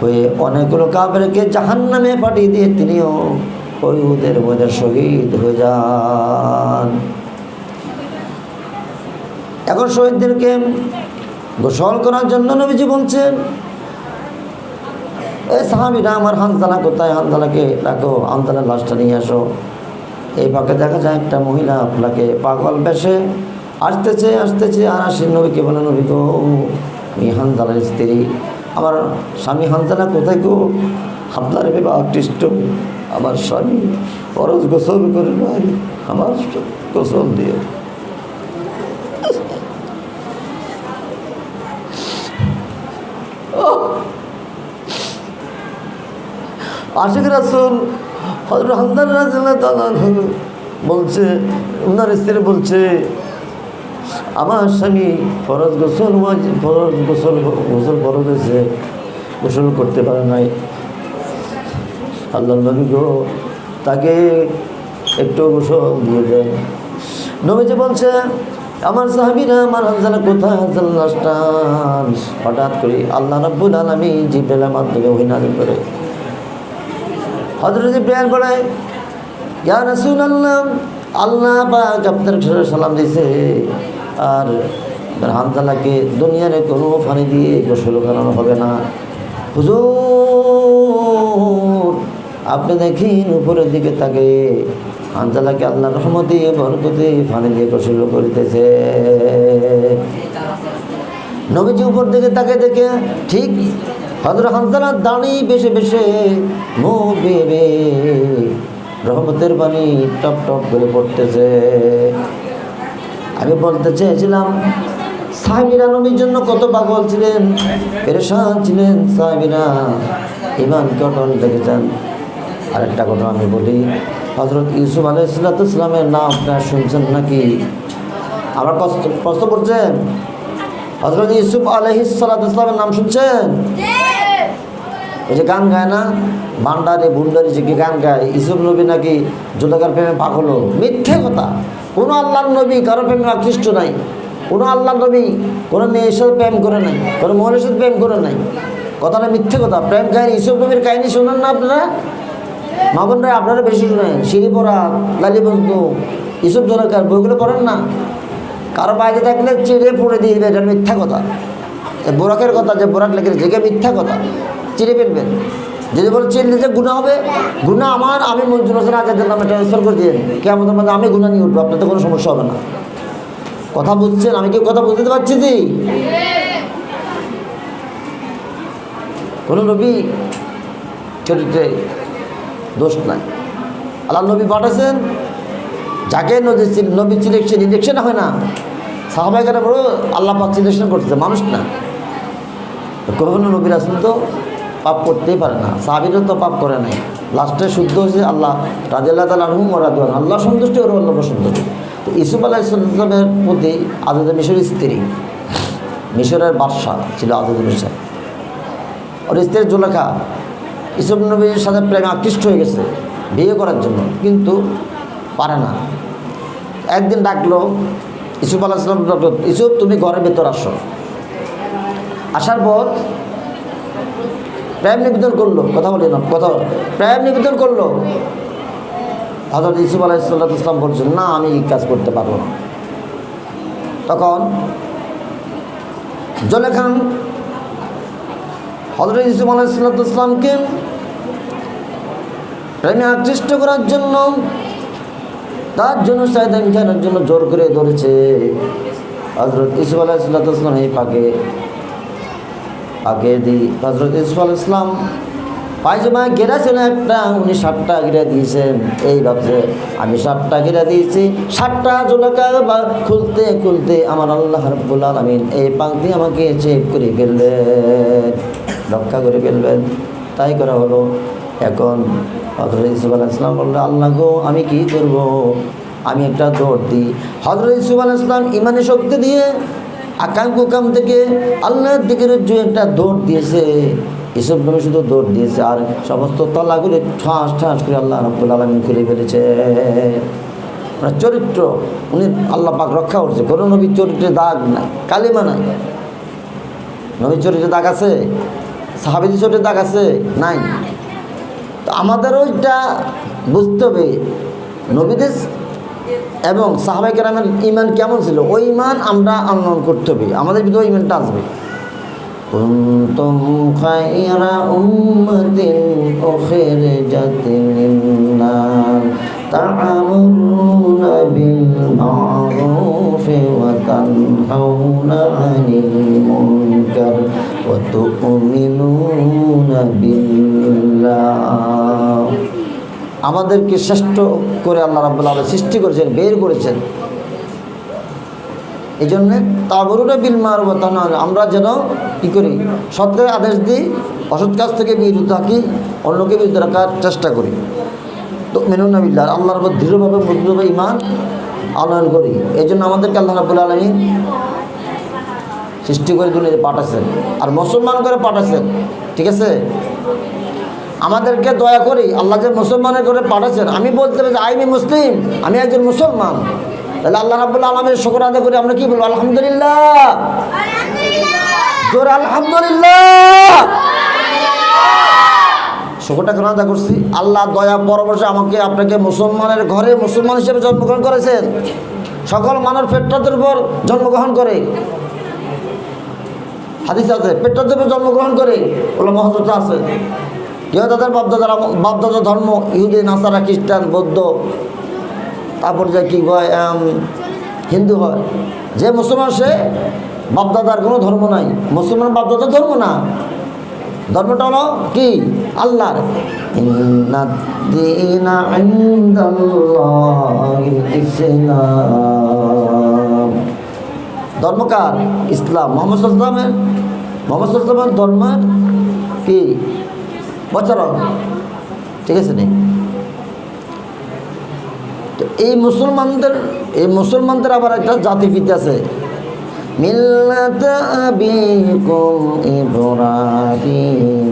হয়ে অনেকগুলো কাফেরকে জাহান্নামে পাঠিয়ে দিয়ে তিনিও ওই উহুদের ময়দানে শহীদ হয়ে যান। এখন শহীদদেরকে গোসল করার জন্য নবীজি বলছেন, এই সাহাবীরা আমার হানজালা কোথায়? হানজালাকে ডাকো, হানজালার লাশটা নিয়ে আসো। এই পাকে দেখা যায় একটা মহিলা আপনাকে পাগল বেশে আসতেছে আর আসি নবীকে বলে, নবী গো এই হানজালার স্ত্রী, আমার স্বামী হানজালা কোথায় গো? আপনার বিবাহ খ্রিস্ট আমার স্বামী ফরজ গোসল করে নাই, আমার গোসল দিয়ে আশিক রাসূল হযরত হামজা রাদিয়াল্লাহু তাআলা বলছে, ওনার স্ত্রী বলছে, আমার স্বামী ফরজ গোসল ফরজ হয়েছে, গোসল করতে পারে নাই। আল্লাহ নবী গো, তাকে একটু গোসল দিয়ে দেন। নবীজি বলছে, আমার সাহাবীরা আমার হামজা কোথায়? হামজা লাশটান। হঠাৎ করে আল্লাহ রাব্বুল আলামিন জিবরাইলের মাধ্যমে ওহী নাযিল করে। হযরত জিবরাইল বলে, ইয়া রাসূলুল্লাহ, আল্লাহ পাক আপনার সালাম দিয়েছে, আর হামজালাকে দুনিয়ার কোনো পানি দিয়ে গোসল করানো হবে না। হুজুর, আপনি দেখেন উপরের দিকে তাকে হামজালাকে আল্লাহ রহমতে বরকতে পানি দিয়ে গোসল করিতেছে। নবীজি উপর দিকে তাকে দেখে ঠিক হযরত হামজালার দাঁড়ি বেশে বেশে মুখ বেয়ে রহমতের পানি টপ টপ করে পড়তেছে। আমি বলতে চেয়েছিলাম, সাহাবীরা নবীর জন্য কত পাগল ছিলেন, পেরেশান ছিলেন সাহাবীরা, ইমানকে অটল রেখেছেন। আরেকটা কথা আমি বলি, হযরত ইউসুফ আলাইহিস সালামের নাম আপনারা শুনছেন নাকি? আমার প্রশ্ন করছেন, হযরত ইউসুফ আলাইহিস সালামের নাম শুনছেন? ওই যে গান গায় না, ভান্ডারে ভুন্ডারি যে গান গায়, ইউসুফ নবী নাকি জুলেখার প্রেমে পাগল। মিথ্যে কথা। কোনো আল্লাহর নবী কারো প্রেমে আকৃষ্ট নাই। কোনো আল্লাহর নবী কোনো মেয়ের সাথে প্রেম করে নাই, কোনো মহিলার সাথে প্রেম করে নাই। কথাটা মিথ্যে কথা। প্রেম কাহিনী, ইউসুফ নবীর কাহিনী শোনেন না আপনারা? মা বোনরা আপনারা বেশি শোনেন। সিঁড়িপড়া, লালিবন্ধু, ইউসুফ জুলেখার বইগুলো পড়েন না? কারো বাইরে থাকলে চিড়ে পড়ে দিয়ে দেবে, এটা মিথ্যা কথা। বোরাকের কথা, যে বোরাক লেগে যে মিথ্যা কথা, চিড়ে ফেলবেন। যদি বলে চিনলে যে গুণা হবে, গুণা আমার, আমি মঞ্জুর হোসেন আজাদের নামে ট্রান্সফার করে দিয়ে কেমন মধ্যে আমি গুণা নিয়ে উঠবো, আপনাদের কোনো সমস্যা হবে না। কথা বুঝছেন? আমি কি কথা বুঝতে পারছি? জি, কোনো নবী চরিত্রে দোষ নাই। আল্লাহ নবী পাঠাচ্ছেন, যাকে নবী সিলেকশন ইলেকশন হয় না, সাহাবায়ে কেরাম বড় আল্লাহ পাক সিলেকশন করতেছে, মানুষ না। কখনো নবী রাসূল তো পাপ করতেই পারে না, সাহাবীরা তো পাপ করে নাই, লাস্টে শুদ্ধ হয়েছে আল্লাহ রাদিয়াল্লাহু তাআলা আনহুম ওয়া রাদওয়ান, আল্লাহ সন্তুষ্টি ওর আল্লাহ সন্তুষ্টি। তো ইউসুফ আলাইহিস সালামের প্রতি আযরত মিশরের স্ত্রী, মিশরের বাদশা ছিল আযরত মিশর, ওর স্ত্রী জুলেখা ইউসুফ নবীর সাথে প্রেমে আকৃষ্ট হয়ে গেছে বিয়ে করার জন্য, কিন্তু পারে না। একদিন ডাকলো ইউসুফ আলাইহিস সালাম, ইউসুফ তুমি ঘরের ভেতর আসো। আসার পর প্রেম নিবেদন করলো, কথা বলি না, কথা প্রেম নিবেদন করলো। হযরত ইউসুফ আলাইহিস সালাম বলছেন, না আমি এই কাজ করতে পারবো না। তখন জুলেখা হযরত ইউসুফ আলাইহিস সালামকে প্রেমে আকৃষ্ট করার জন্য, তার জন্য চাহিদা মেটানোর জন্য জোর করে ধরেছে। হযরত ইউসুফ আলাইহিস সালাম এই পাকে দিই হযরত ইউসুফ আলাইহিস সালাম পায়জামা ঘেরা ছিল একটা, উনি 7টা ঘেরা দিয়েছেন। এই ভাবছে আমি 7টা ঘেরা দিয়েছি, 7টা জুলেখা খুলতে খুলতে আমার আল্লাহ রাব্বুল আলামিন এই পাক দিয়ে আমাকে চেক করে ফেলবেন, রক্ষা করে ফেলবেন। তাই করা হলো। এখন হযরত ইউসুফ আলাইহিস সালাম বললেন, আল্লাহ গো আমি কি করব? আমি একটা দৌড় দিই। হযরত ইউসুফ আলাইহিস সালাম ইমানের শক্তি দিয়ে আকাম কুকাম থেকে আল্লাহর দিকে একটা দৌড় দিয়েছে। ইউসুফ নবী শুধু দৌড় দিয়েছে, আর সমস্ত তলাগুলি ঠাস ঠাস করে আল্লাহ রাব্বুল আলামিন খুলে ফেলেছে। মানে চরিত্র উনি আল্লাহ পাক রক্ষা করছে। কোনো নবীর চরিত্রে দাগ নাই, কালিমা নাই। নবীর চরিত্রে দাগ আছে? সাহাবীদের চরিত্রে দাগ আছে? নাই। তো আমাদেরও এটা বুঝতে হবে, নবীদের এবং সাহাবায়ে কেরামের ঈমান কেমন ছিল, ওই ঈমান আমরা আনয়ন করতে হবে, আমাদের ভিতরে ঈমানটা আসবে। কুনতুম খায়রা উম্মাতিন উখরিজাত লিন-নাস তা'মুরুনা বিল মা'রুফি ওয়া তানহাউনা 'আনিল মুনকার ওয়া তু'মিনুনা বিল্লাহ লিল্লাহ। আমাদেরকে শ্রেষ্ঠ করে আল্লাহ রাব্বুল আলামিন সৃষ্টি করেছেন, বের করেছেন। এই জন্যে তা'মুরুনা বিল মা'রুফ ওয়া তানহাউনা আনিল মুনকার, আমরা যেন কী করি, সৎ কাজের আদেশ দিই, অসৎ কাজ থেকে বিরত থাকি, অন্যকে বিরত রাখার চেষ্টা করি। তু'মিনুনা বিল্লাহ, আল্লাহর উপর দৃঢ়ভাবে মজবুতভাবে ঈমান আনয়ন করি। এই জন্য আমাদেরকে আল্লাহ রাব্বুল আলামিন সৃষ্টি করে দুনিয়াতে পাঠাচ্ছেন আর মুসলমান করে পাঠাচ্ছেন। ঠিক আছে, আমাদেরকে দয়া করি আল্লাহ যে মুসলমানের করে পাঠাচ্ছেন। আমি বলতে পারি যে আই এম মুসলিম, আমি একজন মুসলমান, তাহলে আল্লাহ রাব্বুল আলামিনের শুকর আদায় করি। আমরা কি বলবো? আলহামদুলিল্লাহ, জোরে আলহামদুলিল্লাহ। শুকরটা কেন আদায় করছি? আল্লাহ দয়া পরবর্তী আমাকে আপনাকে মুসলমানের ঘরে মুসলমান হিসেবে জন্মগ্রহণ করেছেন। সকল মানব পেট্রাতের উপর জন্মগ্রহণ করে, হাদিস আছে, পেট্রাতের উপর জন্মগ্রহণ করে ওগুলো মহত্ব আছে। কেউ তাদের বাপদাদার ধর্ম ইহুদি, নাসারা, খ্রিস্টান, বৌদ্ধ, তারপর যে কী হয় হিন্দু হয়। যে মুসলমান সে বাপদাদার কোনো ধর্ম নাই, মুসলমান বাপদাদার ধর্ম না, ধর্মটা হলো কি আল্লাহর। ইন্নাদ-দীনা ইনদাল্লাহিল ইসলাম, ধর্মকার ইসলাম। মুহাম্মদ সাল্লাল্লাহু আলাইহি ওয়াসাল্লামের ধর্মের কি প্রচারক। ঠিক আছে নি? তো এই মুসলমানদের আবার একটা জাতিভিত্তি আছে, মিল্লাত আবিকুম ইব্রাহিম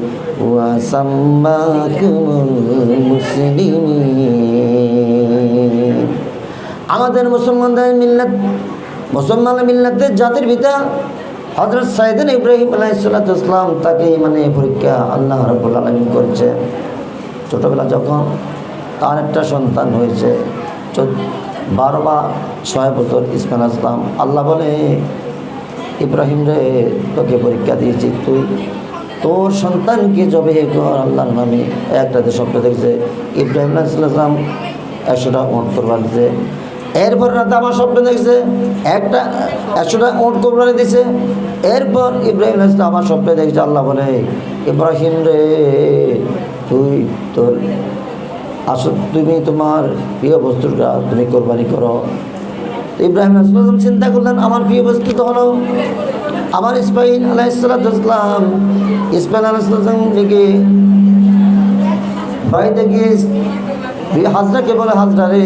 ওয়া সাম্মাকুমুল মুসলিমিন। আমাদের মুসলমানদের মিল্লাতের জাতির পিতা হযরত সাইয়েদনা ইব্রাহিম আলাইহিস সালাতু ওয়াস সালাম, তাকে মানে পরীক্ষা আল্লাহ রাব্বুল আলামিন করেছে। ছোটোবেলা যখন তার একটা সন্তান হয়েছে, 12 বা 6 বছর, ইসমাইল আলাইহিস সালাম, আল্লাহ বলে ইব্রাহিম রে, তোকে পরীক্ষা দিয়েছি, তুই তোর সন্তানকে জবে কর আল্লাহর নামে। একটাতে স্বপ্ন দেখছে ইব্রাহিম আলাইহিস সালাম 100টা উট কোরবানি দিয়েছে। এরপর রাতে আমার স্বপ্ন দেখছে 100টা উট কোরবানি দিয়েছে। এরপর ইব্রাহিম আলাইহিস সালাম আমার স্বপ্নে দেখছে, আল্লাহ বলে ইব্রাহিম রে, তুমি তোমার প্রিয় বস্তুটা তুমি কোরবানি করো। ইব্রাহিম আলাইহিস সালাম চিন্তা করলেন, আমার প্রিয় বস্তু তো হলো আমার ইসমাইল আলাইহিস সালাম। ইসমাইল আলাইহিস সালাম লিখে বাড়িতে গিয়ে হাজরাকে বলে, হাজরা রে,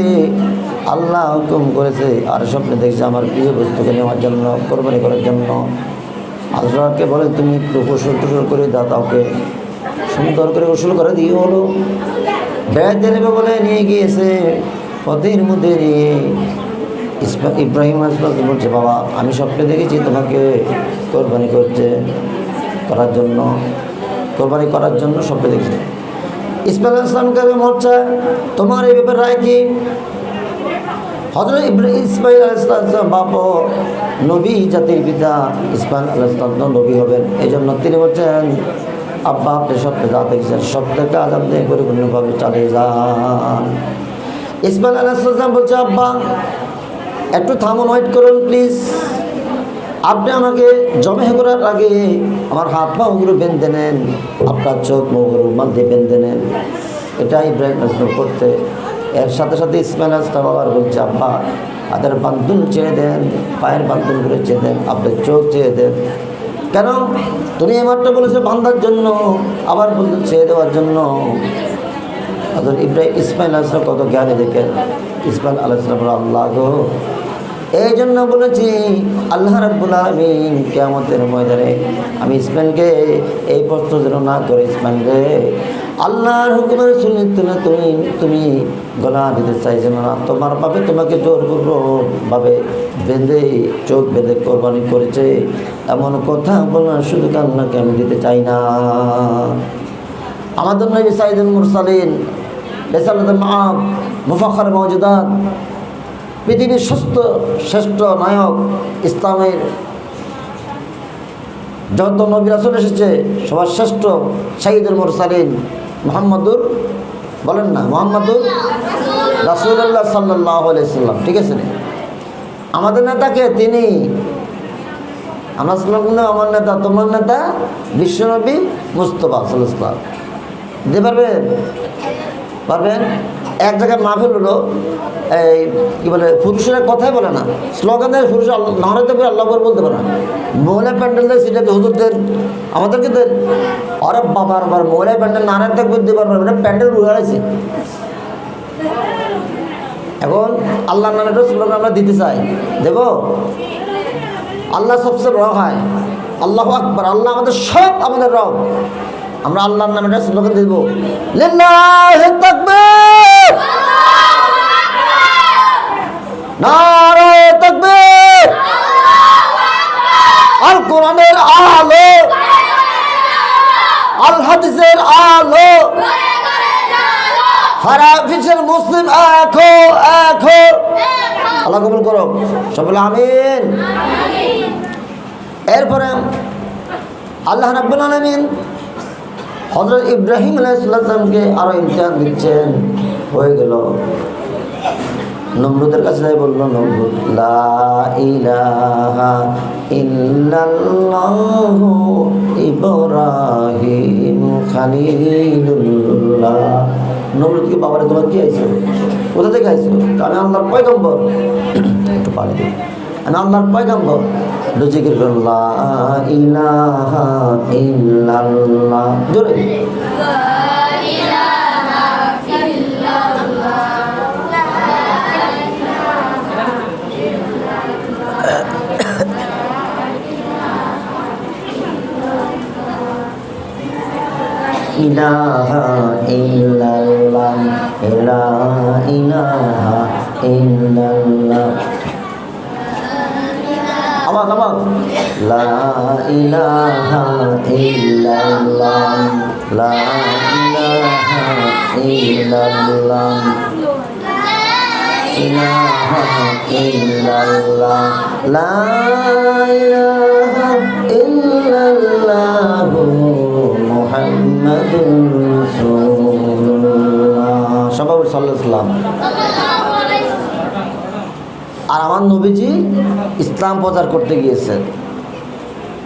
আল্লাহ হুকুম করেছে আর স্বপ্নে দেখছে আমার প্রিয় বস্তুকে নেওয়ার জন্য, কোরবানি করার জন্য। হাজরাকে বলে তুমি একটু গোসল টোসল করে দাও, তাকে সুন্দর করে গোসল করে দিয়ে হলো বেড়াতে নেবে বলে নিয়ে গিয়েছে। পথের মধ্যে নিয়ে ইব্রাহিম আলাইহিস সালাম বলছে, বাবা আমি স্বপ্নে দেখেছি তোমাকে কোরবানি করার জন্য স্বপ্নে দেখেছি। ইসমাইল আলাইহিস সালামকে মরছে, তোমার এই ব্যাপারে রায় কি? হযরত ইসমাইল আলাইহিস সালাম বাপ নবী, জাতির পিতা ইসমাইল আলাইহিস সালাম নবী হবেন। এই জন্য তিনি বলছেন, আব্বা আপনি স্বপ্নে যা দেখছেন সবটাকে আজাব দিয়ে পরিপূর্ণভাবে চালিয়ে যান। ইসমাইল আলাইহিস সালাম বলছে, আব্বা একটু থামুন, ওয়েট করুন প্লিজ। আপনি আমাকে জমে করার আগে আমার হাত পা ওগুলো বেঁধে নেন, আপনার চোখ মুখগুলো রুমাল দিয়ে বেঁধে নেন। এটা ইব্রাহিম আলাইহিস সালাম করতে। এর সাথে সাথে ইসমাইল আলাইহিস সালাম আবার বলছে, আব্বা হাতের বান্ধন ছেড়ে দেন, পায়ের বান্ধনগুলো ছেড়ে দেন, আপনার চোখ ছেড়ে দেন। কেন? তুমি এমারটা বলেছো বান্ধার জন্য, আবার বলছো ছেড়ে দেওয়ার জন্য। অর্থাৎ ইসমাইল আলাইহিস সালাম কত জ্ঞানী দেখেন। ইসমাইল আলাইহিস সালাম আল্লাহ গো, এই জন্য বলেছি আল্লাহ রাব্বুল আলামিন কিয়ামতের ময়দানে আমি ইসমাইলকে এই প্রশ্ন যেন না করে, ইসমাইল রে আল্লাহর হুকুমের সুন্নাত তুমি গলা দিতে চাইছো না, তোমার বাপে তোমাকে জোরপূর্বকভাবে বেঁধে চোখ বেঁধে কোরবানি করেছে, এমন কথা বলার সুযোগ আল্লাহকে আমি দিতে চাই না। আমাদের নবী সাইয়্যিদুল মুরসালিন, রিসালাতুল মাআব, মুফাখখার মাওজুদাত, পৃথিবীর শ্রেষ্ঠ নায়ক, ইসলামের যত নবী রাসূল এসেছে সবার শ্রেষ্ঠ সাইয়্যিদুল মুরসালিন মুহাম্মাদুর, বলেন না মুহাম্মাদুর রাসূলুল্লাহ সাল্লাল্লাহু আলাইহি সাল্লাম। ঠিক আছে, আমাদের নেতাকে তিনি, আমরা সাল্লাল্লাহু, আমার নেতা তোমার নেতা বিশ্বনবী মুস্তাফা সাল্লাল্লাহু আলাইহি সাল্লাম। দিতে পারবেন? পারবেন? এক জায়গায় মাহফিল হলো, এই কি বলে, পুরুষেরা কথাই বলে না, স্লোগান দেয়, পুরুষ নাহরাতে আল্লাহ আকবার বলতে পারে না। মহিলা প্যান্ডেল দেয়, সেটাকে হুজুর দেন, আমাদেরকে দেন। আরে বাবার বার মহিলা প্যান্ডেল নাহরাতে একবার দিতে পারবেন, এটা প্যান্ডেল উড়াইছে। এখন আল্লাহর নামে একটা স্লোগান আমরা দিতে চাই, দেব? আল্লাহ সবচেয়ে বড় হয়, আল্লাহু আকবার, আল্লাহ আমাদের সব, আমাদের রব। আমরা আল্লাহর নামে একটা স্লোগান দেব, লিল্লাহি তাকবীর, নারায়ে তাকবীর, আল কোরআনের আলো, আল হাদিসের আলো, হারাফিসের মুসলিম এক হো, এক হো। আল্লাহ কবুল করো, সকলে আমিন। এরপরে আল্লাহ রাব্বুল আলামিন হযরত ইব্রাহিম আলাইহিস সালামকে আরো ইমতিহান দিচ্ছেন। হয়ে গেল, নমরুদের কাছে যাই বললো, নমরুদ লা ইলাহা ইল্লাল্লাহু ইব্রাহিম খলিলুল্লাহ। নমরুদকে, বাবারে তোমার কি আইছো, কোথা থেকে আইছো? আমি আল্লাহর পয়গম্বর। একটু পানি দিই, আমি আল্লাহর পয়গম্বর। জিকির করুন, লা ইলাহা ইল্লাল্লাহ, জোরে। ইলাহা ইল্লাল্লাহ, লা ইলাহা ইল্লাল্লাহ। আবার আবার, লা ইলাহা ইল্লাল্লাহ, লা ইলাহা ইল্লাল্লাহ, ইলাহা ইল্লাল্লাহ, লা ইলাহা ইল্লাল্লাহ মুহাম্মাদুর রাসূলুল্লাহ। সবাই সাল্লাল্লাহু আলাইহি ওয়াসাল্লাম। আর আমার নবীজি ইসলাম প্রচার করতে গিয়েছেন।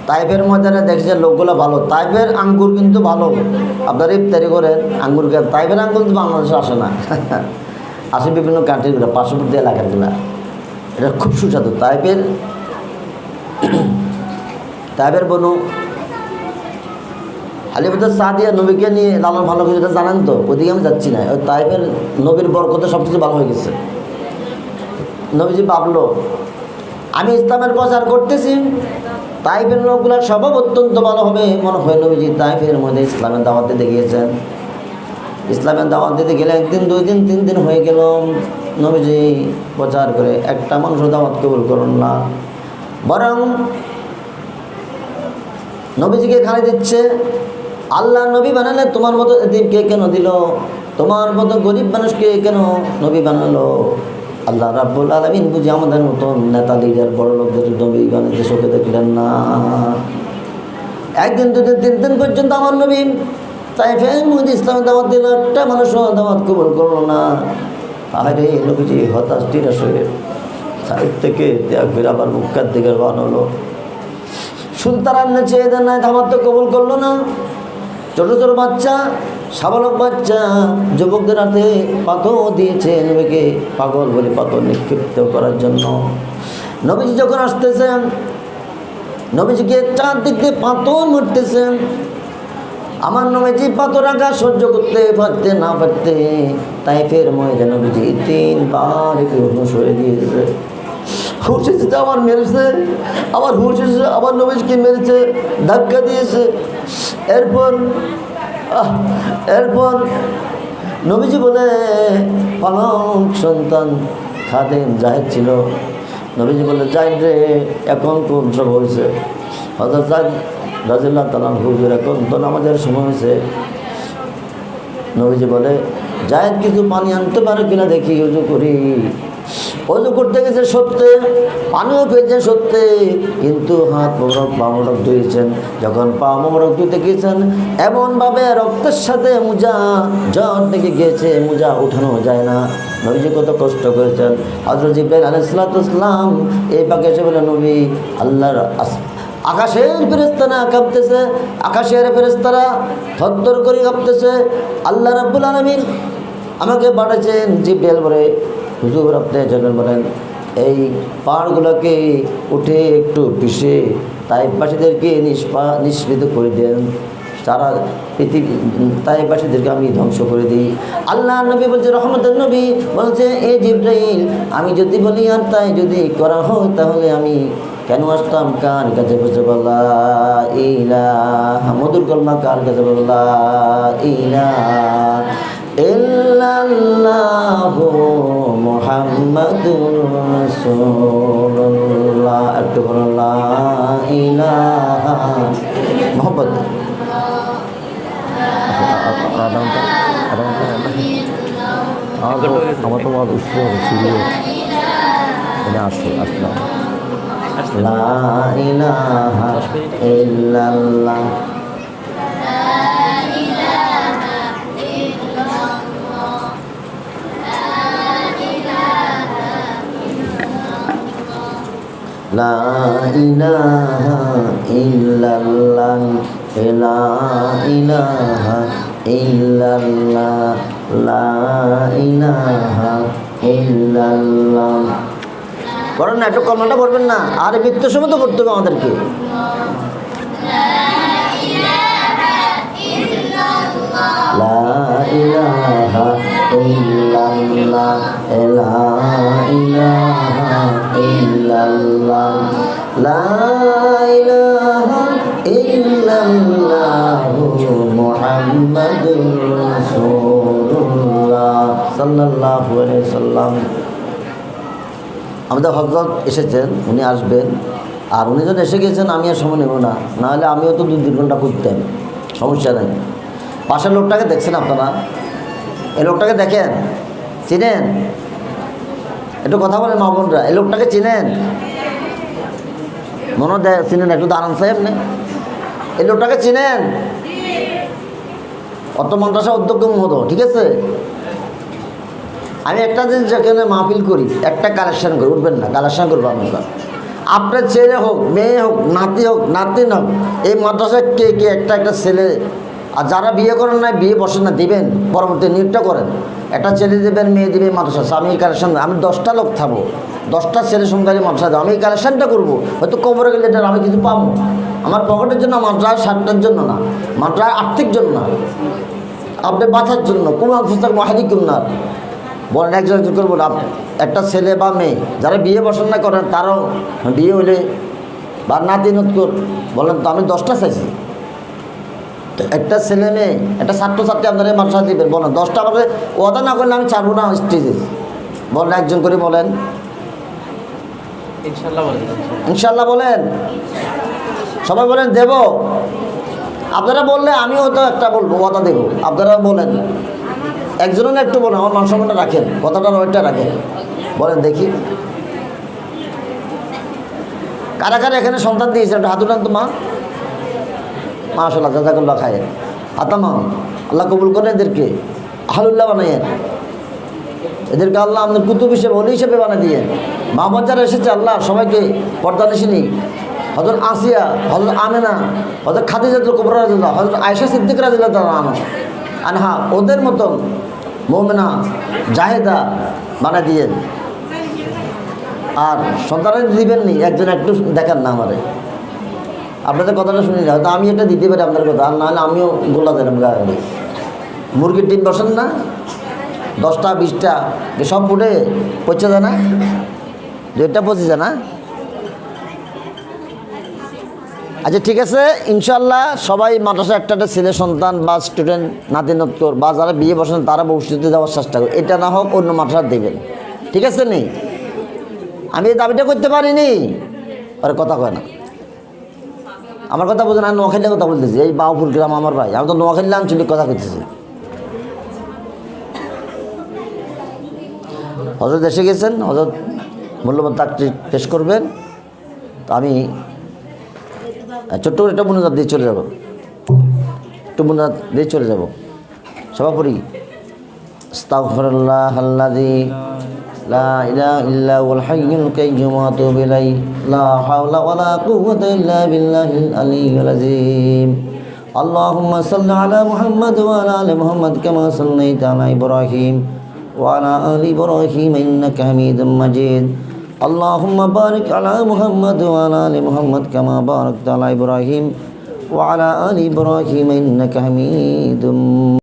তাইফের ময়দানে দেখছে লোকগুলো ভালো, তাইফের আঙ্গুর কিন্তু ভালো, আপনারা ইফতারি করেন আঙ্গুর খেয়ে। তাইফের আঙ্গুর কিন্তু বাংলাদেশে আসে না, আসে বিভিন্ন কান্ট্রিগুলো, পার্শ্ববর্তী এলাকাগুলো। এটা খুব সুস্বাদু। তাইফের বনু হালিমাতুস সাদিয়া নবীকে নিয়ে লালন ভালো কিছু, এটা জানেন তো? ওইদিকে আমি যাচ্ছি না। ওই তাইফের নবীর বরকতে সব কিছু ভালো হয়ে গেছে। নবীজি ভাবলো, আমি ইসলামের প্রচার করতেছি, তাইফের লোকগুলার স্বভাব অত্যন্ত ভালো হবে। মনে হয় নবীজি তাইফের মধ্যে ইসলামের দাওয়াত দিতে গিয়েছেন। ইসলামের দাওয়াত দিতে গেলে একদিন, 2 দিন, 3 দিন হয়ে গেল, নবীজি প্রচার করে একটা মানুষের দাওয়াত কবুল করুন না, বরং নবীজিকে খালি দিচ্ছে। আল্লাহ নবী বানালে তোমার মতো এতিমকে কেন দিল? তোমার মতো গরিব মানুষকে কেন নবী বানালো? আল্লাহ রাব্বুল আলামিন বুঝি আমাদের মতো নেতা, লিডার, বড় লোকদের নবী বানাতে চোখে দেখলেন না। একদিন, 2 দিন, 3 দিন পর্যন্ত আমার নবী তাইফের মধ্যে ইসলামের দাওয়াত দিল, একটা মানুষও দাওয়াত কবুল করলো না। আরে নবীজি হতাশ, নিরাশ হয়ে সাইড থেকে ত্যাগ ফিরে আবার মুক্কার দিকে রওনা হলো। সুলতান চেয়ে দেন নাই, দাওয়াত তো কবুল করলো না। ছোট ছোট বাচ্চা, সাবালক বাচ্চা, যুবকদের হাতে পাথর দিয়েছে নবীকে পাগল বলে পাথর নিক্ষিপ্ত করার জন্য। নবীজি যখন আসতেছেন, নবীজিকে চারদিক দিয়ে পাথর মারতেছেন। আমার নবীজি পাথর আঘাত সহ্য করতে পারতে না পারতে তাইফের ময়দানে নবীজি 3 বার হুঁশ হয়ে দিয়েছে। হুঁশ এসেছে, আবার মেরেছে, আবার হুঁশ এসেছে, আবার নবীজিকে মেরেছে, ধাক্কা দিয়েছে। এরপর নবীজি বলে, পালক সন্তান খাদেম জাহেদ ছিল। নবীজি বলে, জাহেদ রে, এখন কোন সব হয়েছে? হযরত জাহেদ রাদিয়াল্লাহু তাআলা হুজুর, এখন তো নামাজের সময় হয়েছে। নবীজি বলে, জাহেদ কিছু পানি আনতে পারে কিনা দেখি, উজু করি। অজু করতে গেছে সত্যি, পানিও পেয়েছেন সত্যি, কিন্তু হাত মোবারক, পা মোবারক ধুয়েছেন। যখন পা মোবারক ধুতে গিয়েছেন, এমনভাবে রক্তের সাথে মোজা জ্বর থেকে গিয়েছে, মোজা উঠানো যায় না। নবীজি কত কষ্ট করেছেন। হযরত জিবরাইল আলাইহিস সালাম এই পাকে এসে বলে, নবী, আকাশের ফেরেশতারা কাঁপতেছে, আকাশের ফেরেশতারা থরথর করে কাঁপতেছে। আল্লাহ রাব্বুল আলামিন আমাকে পাঠাচ্ছেন জিব্রাইল বলে, হুজুর আপনি জানেন বলেন এই পাহাড়গুলোকে উঠে একটু পিষে তাইফবাসীদেরকে নিষ্পৃত করে দেন, সারা পৃথিবী তাইফবাসীদেরকে আমি ধ্বংস করে দিই। আল্লাহ নবী বলছে, রহমতের নবী বলছে, এ জিব্রাইল আমি যদি বলি আর তাই যদি করা হয় তাহলে আমি কেন আসতাম কার কাছে? বসে বলা ইলাহা, মধুর কলমা কার কাছে? বলা ইলাহা ইল্লাল্লাহু মুহাম্মাদুর রাসূলুল্লাহ। একটু বলুন লা ইলাহা মুহাম্মদ। আমার তো আমার উৎস সিরিয়াস আসছে আসলাম। লা ইলাহা ইল্লাল্লাহ লা ইলাহা ইল্লাল্লাহ লা ইলাহা ইল্লাল্লাহ লা ইলাহা ইল্লাল্লাহ। বলেন না, একটু কলমাটা বলবেন না, আর মৃত্যুর সময় তো করতে হবে আমাদেরকে। লা ইলাহা ইল্লাল্লাহ লা ইলাহা ইল্লাল্লাহ লা ইলাহা ইল্লাল্লাহ মুহাম্মাদুর রাসূলুল্লাহ সাল্লাল্লাহু আলাইহি ওয়াসাল্লাম। আমাদের হযরত এসেছেন, উনি আসবেন, আর উনি যখন এসে গেছেন আমি আর সময় নেব না, নাহলে আমিও তো 2-3 ঘন্টা করতাম, সমস্যা নাই। পাশের লোকটাকে দেখছেন আপনারা? এই লোকটাকে দেখেন, চিনেন? একটু কথা বলেন মা বোনরা, এই লোকটাকে চিনেন? মনে দেয় চিনেন? একটু দাঁড়ান সাহেব না, এই লোকটাকে চিনেন? অত মাদ্রাসা উদ্যোগ হতো, ঠিক আছে? আমি একটা দিন যেখানে মাহফিল করি, একটা কালেকশন করি, উঠবেন না, কালেকশন করবো আপনার। আপনার ছেলে হোক, মেয়ে হোক, নাতি হোক, নাতিন হোক, এই মাদ্রাসায় কে কে একটা ছেলে, আর যারা বিয়ে করেন না, বিয়ে বসেন না, দিবেন, পরবর্তী নিয়োগটা করেন। একটা ছেলে দেবেন, মেয়ে দেবে মাদ্রাসা। আমি কালেকশন, আমি 10টা লোক থাকবো, 10টা ছেলে সংখ্যায় মাদ্রাসা দেবো, আমি এই কালেকশনটা করবো। হয়তো কবরে গেলে এটা আমি কিছু পাবো, আমার পকেটের জন্য, মাদ্রাসার স্বার্থের জন্য না, মাদ্রাসার আর্থিক জন্য না, আপনি বাঁচার জন্য। কুমার ফুস্তাক মাহাদি কুমনার বলেন, একজন করবো না। একটা ছেলে বা মেয়ে যারা বিয়ে বসেন না করেন, তারাও বিয়ে হলে বা নাতি নতুন বলেন তো, আমি 10টা চাইছি। একটা ছেলে মেয়ে, একটা ছাত্রছাত্রী আপনারা মাদ্রাসা দিবেন, বলেন 10টা। আমাকে ওয়াদা না করলে আমি ছাড়বো না স্টেজে, বলেন একজন করে বলেন ইনশাল্লাহ বলেন, সবাই বলেন দেব। আপনারা বললে আমিও তো একটা বলবো, ওয়াদা দেবো। আপনারা বলেন, একজনও না একটু বলেন, আমার মান সম্মানটা রাখেন, কথাটা ওইটা রাখেন, বলেন দেখি কারা কারা এখানে সন্তান দিয়েছে, একটা হাত উঠান তো। মা মাশাআল্লাহ, জাযাকাল্লাহ খায়ের। আতামা আল্লাহ কবুল করেন, এদেরকে আহলুল্লাহ বানাইয়েন, এদেরকে আল্লাহ আপনার কুতুব হিসেবে, ওলি হিসেবে বানিয়ে দিয়ে। মা বোন যারা এসেছে আল্লাহ সবাইকে পর্দানিশিনী, হযরত আসিয়া, হযরত আমেনা, হযরত খাদিজাতুল কুবরা রাদিয়াল্লাহু, হযরত আয়েশা সিদ্দিকা রাদিয়াল্লাহু আনহা, ওদের মতন মুমিনা জাহেদা বানিয়ে দিয়েন। আর সন্তানের দিবেননি, একজন একটু দেখান না আমারে, আপনাদের কথাটা শুনি না, হয়তো আমি এটা দিতে পারি আপনার কথা, আর নাহলে আমিও গোলা দিলাম গায়ে। মুরগির ডিম বসেন না, 10টা 20টা সব ফুটে পচে যায় না, 2টা পচে যায় না। আচ্ছা ঠিক আছে, ইনশাল্লাহ সবাই মাদ্রাসা একটা ছেলে সন্তান বা স্টুডেন্ট নাতিনত্তর বা যারা বিয়ে বসেন তারা ভবিষ্যতে যাওয়ার চেষ্টা করবে, এটা না হোক অন্য মাদ্রাসা দেবেন, ঠিক আছে? নেই আমি এই দাবিটা করতে পারিনি, আর কথা কয় না, আমার কথা বোঝেন। আমি নোয়াখালীর কথা বলতেছি, এই বাউপুর গ্রাম আমার ভাই, আমি তো নোয়াখালী আঞ্চলিক কথা করতেছি। হযরত এসে গেছেন, হযরত মূল্যবান তাকরির পেশ করবেন। তো আমি ছোট্ট করে একটা মুনাজাত দিয়ে চলে যাব, একটু মুনাজাত দিয়ে চলে যাব। সভাপতি আস্তাগফিরুল্লাহ আল্লাযী لا إله إلا هو الحي القيوم وأتوب إليه لا حول ولا قوة إلا بالله العلي العظيم اللهم صل على محمد وعلى آل محمد كما صليت على إبراهيم وعلى آل إبراهيم إنك حميد مجيد اللهم بارك على محمد وعلى آل محمد كما باركت على إبراهيم وعلى آل إبراهيم إنك حميد